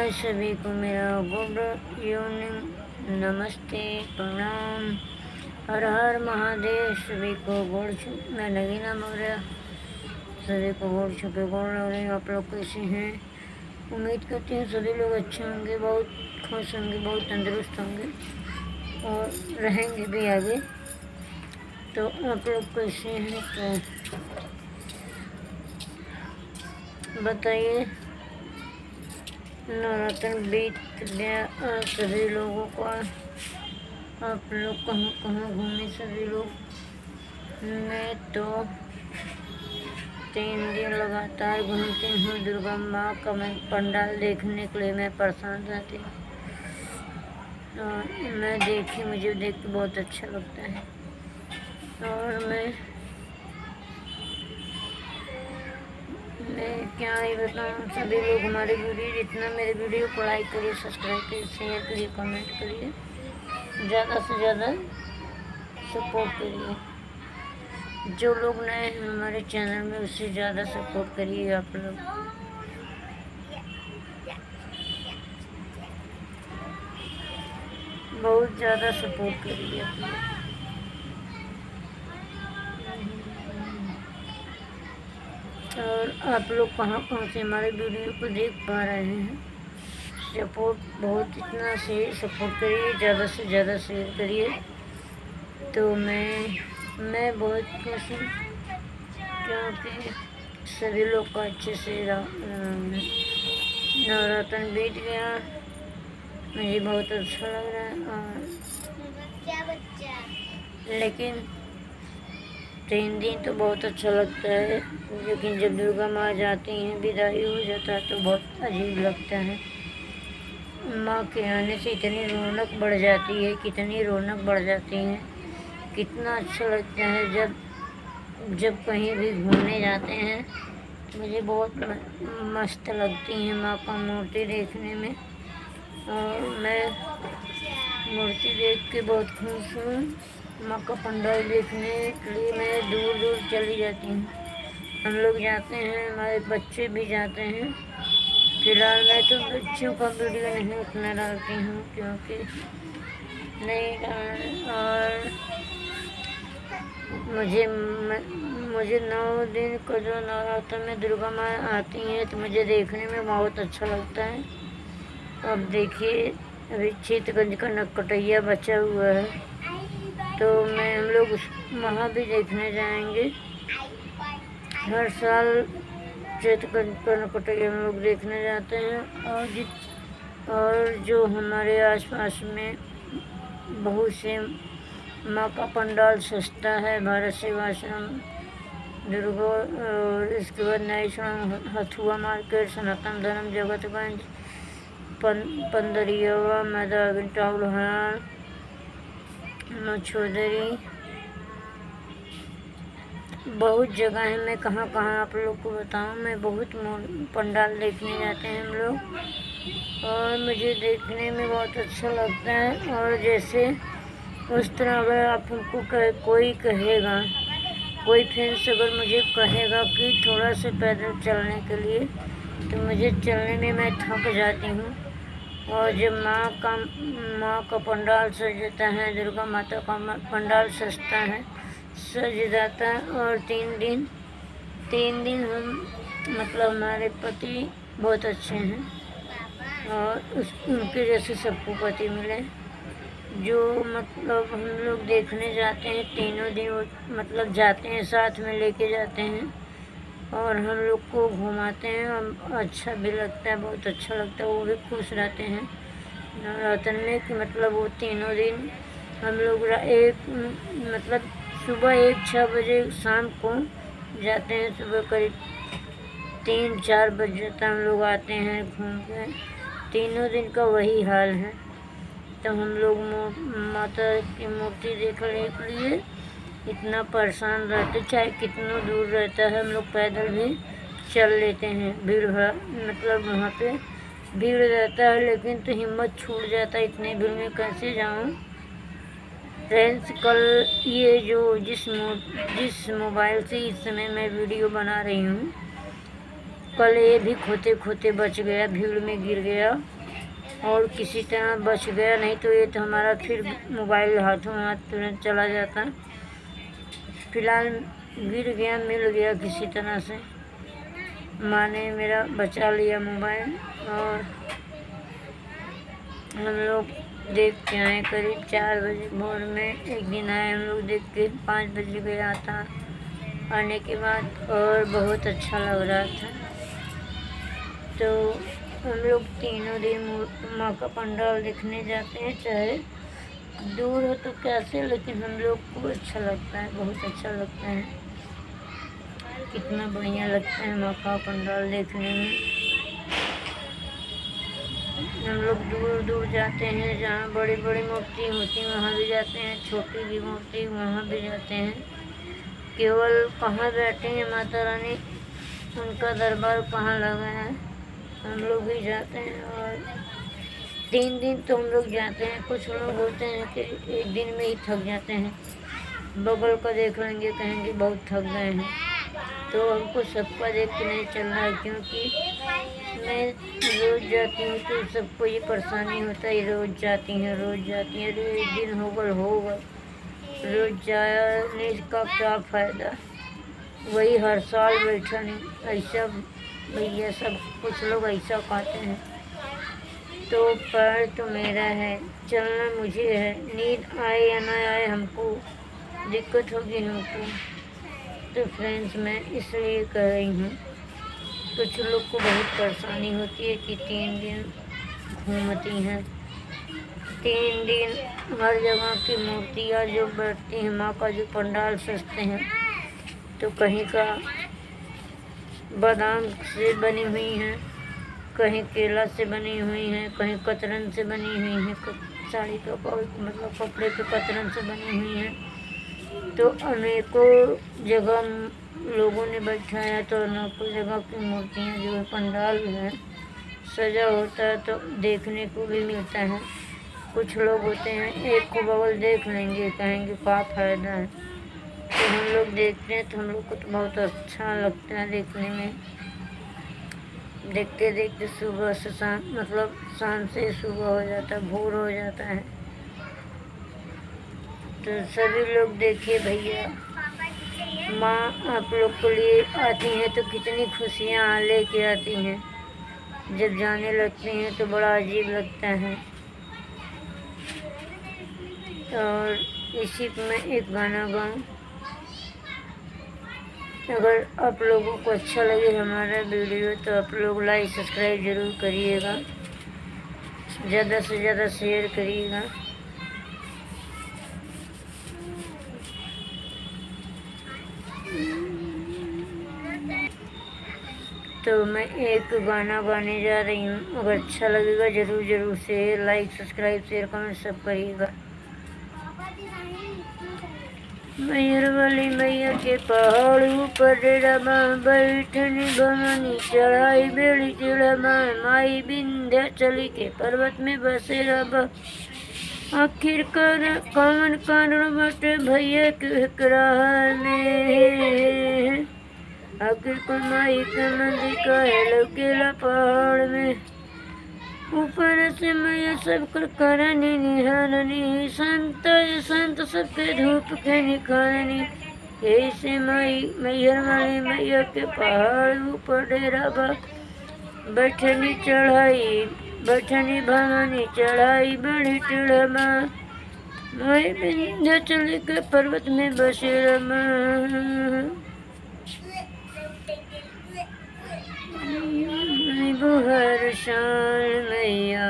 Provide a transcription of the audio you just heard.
हाय सभी को मेरा गुड इवनिंग, नमस्ते, प्रणाम, हर हर महादेव। सभी को मैं नगीना मौर्य सभी को गोड़ छुपे गोड़ लग रही हूँ। आप लोग कैसे हैं? उम्मीद करती हूँ सभी लोग अच्छे होंगे, बहुत खुश होंगे, बहुत तंदुरुस्त होंगे और रहेंगे भी आगे। तो आप लोग कैसे हैं तो बताइए। नवरात्र बीत गया सभी लोगों का। आप लोग कहाँ कहाँ घूमे सभी लोग? मैं तो 3 दिन लगातार घूमती हूँ। दुर्गा माँ का मैं पंडाल देखने के लिए मैं परेशान रहती हूँ और मुझे देख के बहुत अच्छा लगता है। और मैं क्या ही बताऊँ। सभी लोग हमारे वीडियो, जितना मेरे वीडियो को लाइक करिए, सब्सक्राइब करिए, शेयर करिए, कमेंट करिए, ज़्यादा से ज़्यादा सपोर्ट करिए। जो लोग नए हैं हमारे चैनल में उससे ज़्यादा सपोर्ट करिए। आप लोग बहुत ज़्यादा सपोर्ट करिए आप लोग। और आप लोग कहाँ कहाँ से हमारे वीडियो को देख पा रहे हैं? सपोर्ट बहुत, इतना से सपोर्ट करिए, ज़्यादा से ज़्यादा शेयर करिए। तो मैं बहुत खुश हूँ क्योंकि सभी लोग का अच्छे से नवरात्र बीत गया। मुझे बहुत अच्छा लग रहा है। और लेकिन 3 दिन तो बहुत अच्छा लगता है, लेकिन जब दुर्गा माँ जाती हैं, विदाई हो जाता है तो बहुत अजीब लगता है। माँ के आने से इतनी रौनक बढ़ जाती है, कितनी रौनक बढ़ जाती है, कितना अच्छा लगता है। जब कहीं भी घूमने जाते हैं तो मुझे बहुत मस्त लगती है माँ का मूर्ति देखने में। और मैं मूर्ति देख के बहुत खुश हूँ। माँ का पंडाल देखने के लिए मैं दूर दूर चली जाती हूँ। हम लोग जाते हैं, हमारे बच्चे भी जाते हैं। फिलहाल मैं तो बच्चों का वीडियो नहीं उतना डालती हूँ क्योंकि नहीं डाल। और मुझे 9 दिन का जो नवरात्र में दुर्गा माँ आती हैं तो मुझे देखने में बहुत अच्छा लगता है। अब देखिए, अभी चितगंज का नककटैया बचा हुआ है तो हम लोग वहाँ भी देखने जाएंगे। हर साल चितगंज का नककटैया हम लोग देखने जाते हैं। और जो हमारे आसपास में बहुत से माँ का पंडाल सस्ता है, भारत सेवाश्रम, दुर्गा, और इसके बाद नैश्रम, हथुआ मार्केट, सनातन धर्म, जगतगंज, पंदरियावा, मैदागिन टाउन हॉल, मछोदरी, बहुत जगह है। मैं कहाँ कहाँ आप लोग को बताऊँ। मैं बहुत पंडाल देखने जाते हैं हम लोग और मुझे देखने में बहुत अच्छा लगता है। और जैसे उस तरह अगर आप हमको कोई कहेगा, कोई फ्रेंड्स अगर मुझे कहेगा कि थोड़ा से पैदल चलने के लिए, तो मुझे चलने में मैं थक जाती हूँ। और जब माँ का पंडाल सजता है, दुर्गा माता का पंडाल सजता है, सज जाता है। और 3 दिन हम मतलब हमारे पति बहुत अच्छे हैं और उनके जैसे सबको पति मिले। जो मतलब हम लोग देखने जाते हैं 3 दिन, मतलब जाते हैं, साथ में लेके जाते हैं और हम लोग को घुमाते हैं। अच्छा भी लगता है, बहुत अच्छा लगता है। वो भी खुश रहते हैं नवरात्र में कि मतलब वो 3 दिन हम लोग मतलब सुबह 1-6 बजे शाम को जाते हैं। सुबह करीब 3-4 बजे तक हम लोग आते हैं घूम के। 3 दिन का वही हाल है। तो हम लोग माता की मूर्ति देखने के लिए इतना परेशान रहते, चाहे कितना दूर रहता है, हम लोग पैदल भी चल लेते हैं। भीड़ मतलब वहाँ पे भीड़ रहता है, लेकिन तो हिम्मत छूट जाता है, इतनी भीड़ में कैसे जाऊँ। फ्रेंड्स, कल ये जिस मोबाइल से इस समय मैं वीडियो बना रही हूँ, कल ये भी खोते खोते बच गया, भीड़ में गिर गया और किसी तरह बच गया, नहीं तो ये तो हमारा फिर मोबाइल हाथों हाथ तुरंत चला जाता। फिलहाल गिर गया, मिल गया किसी तरह से, माँ ने मेरा बचा लिया मोबाइल। और हम लोग देख के आए करीब 4 बजे भोर में। एक दिन आए हम लोग देख के, 5 बजे गया था आने के बाद, और बहुत अच्छा लग रहा था। तो हम लोग तीनों दिन माँ का पंडाल देखने जाते हैं, चाहे दूर हो तो कैसे, लेकिन हम लोग को अच्छा लगता है, बहुत अच्छा लगता है। कितना बढ़िया लगता है माँ का पंडाल देखने में। हम लोग दूर दूर जाते हैं, जहाँ बड़ी बड़ी मूर्ति होती हैं वहाँ भी जाते हैं, छोटी भी मूर्ति वहाँ भी जाते हैं। केवल कहाँ बैठे हैं माता रानी, उनका दरबार कहाँ लगा है, हम लोग भी जाते हैं। और 3 दिन तो हम लोग जाते हैं। कुछ लोग होते हैं कि एक दिन में ही थक जाते हैं, बगल का देख लेंगे, कहेंगे बहुत थक गए हैं। तो हमको सबका देख के नहीं चलना है, क्योंकि मैं रोज़ जाती हूँ तो सबको ये परेशानी होता है, रोज़ जाती हैं रोज़ जाती हैं, अरे एक दिन होगा, रोज़ जाने का क्या फ़ायदा, वही हर साल बैठा नहीं। ऐसा भैया सब कुछ लोग ऐसा कहते हैं। तो पैर तो मेरा है, चलना मुझे है, नींद आए या ना आए हमको दिक्कत होगी हमको। तो फ्रेंड्स मैं इसलिए कह रही हूँ, कुछ लोग को बहुत परेशानी होती है कि 3 दिन घूमती हैं, 3 दिन हर जगह की मूर्तियाँ जो बैठती हैं, माँ का जो पंडाल सजते हैं, तो कहीं का बादाम से बनी हुई हैं, कहीं केला से बनी हुई हैं, कहीं कतरन से बनी हुई हैं, साड़ी का मतलब कपड़े के कतरन से बनी हुई हैं। तो अनेकों जगह लोगों ने बैठाया, तो अनेकों जगह की मूर्तियाँ जो है पंडाल है सजा होता है, तो देखने को भी मिलता है। कुछ लोग होते हैं एक को बगल देख लेंगे, कहेंगे क्या फ़ायदा है। तो हम लोग देखते हैं तो हम लोग को तो बहुत अच्छा लगता है देखने में। देखते देखते सुबह से शाम, मतलब शाम से सुबह हो जाता है, भोर हो जाता है। तो सभी लोग देखिए भैया, माँ आप लोग के लिए आती हैं तो कितनी खुशियाँ लेके आती हैं, जब जाने लगती हैं तो बड़ा अजीब लगता है। और इसी पे मैं एक गाना गाऊँ। अगर आप लोगों को अच्छा लगे हमारा वीडियो तो आप लोग लाइक सब्सक्राइब ज़रूर करिएगा, ज़्यादा से ज़्यादा शेयर करिएगा। तो मैं एक गाना गाने जा रही हूँ, अगर अच्छा लगेगा ज़रूर share like subscribe share comment सब करिएगा। मैहर वाली मैया के पहाड़ ऊपर डेरा माँ बैठनी भवानी, चढ़ाई बेड़ी चढ़ा माई विंध्याचली के पर्वत में बसेरा बा। आखिर कौन कारण बटे भैया के राह में, आखिर को माई के मंदिर कहे लौकेला पहाड़ में। ऊपर से मैया सब कर करनी निहारनी, संत सबके धूप के निखारनी। ऐसे माई मैहर वाली मैया के पहाड़ ऊपर डेरा बा, बैठनी भवानी चढ़ाई बड़ी टेढ़ा माँ, माई विंध्याचल के पर्वत में बसेरा माँ। हर साल मैया